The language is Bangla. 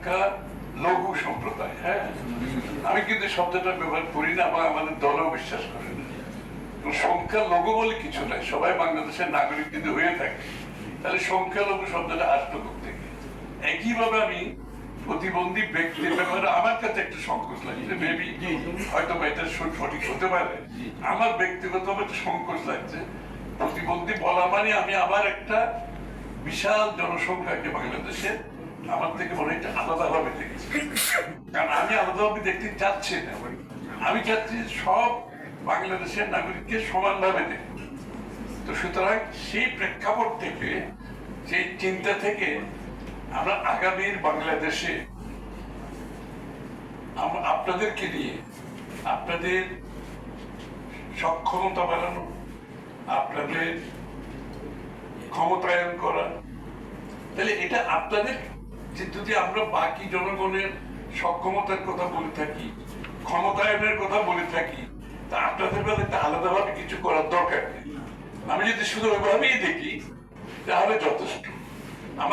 সংখ্যা লঘু সম্প্রদায়। হ্যাঁ, আমি কিন্তু শব্দটা ব্যবহার করি না বা আমাদের দলও বিশ্বাস করে না। সংখ্যালঘু বলে কিছু নাই, সবাই বাংলাদেশের নাগরিক কিন্তু হয়ে থাকে, তাহলে সংখ্যালঘু শব্দটা আসলো থেকে। একইভাবে আমি প্রতিবন্ধী ব্যক্তির ব্যাপারে আমার কাছে একটু সংকোচ লাগছে, মেবি হয়তো এটা সঠিক হতে পারে, আমার ব্যক্তিগতভাবে একটু সংকোচ লাগছে। প্রতিবন্ধী বলা মানে আমি আবার একটা বিশাল জনসংখ্যাকে বাংলাদেশে আমার থেকে মনে হয় আলাদা ভাবে দেখছি, কারণ আমি আলাদাভাবে দেখতে চাচ্ছি না। আমি চাচ্ছি সব বাংলাদেশের নাগরিককে সমানভাবে দেখতে। তো সুতরাং সেই প্রেক্ষাপট থেকে, সেই চিন্তা থেকে আমরা আগামীর বাংলাদেশে আপনাদেরকে নিয়ে আপনাদের সক্ষমতা বাড়ানো, আপনাদের ক্ষমতায়ন করা, তাহলে এটা আপনাদের যদি আমরা বাকি জনগণের সক্ষমতার কথা বলে থাকি, ক্ষমতায়নের কথা বলে থাকি, তা আপনাদের বেলা একটা আলাদাভাবে কিছু করার দরকার নেই। আমি যদি শুধু ওইভাবেই দেখি তাহলে যথেষ্ট।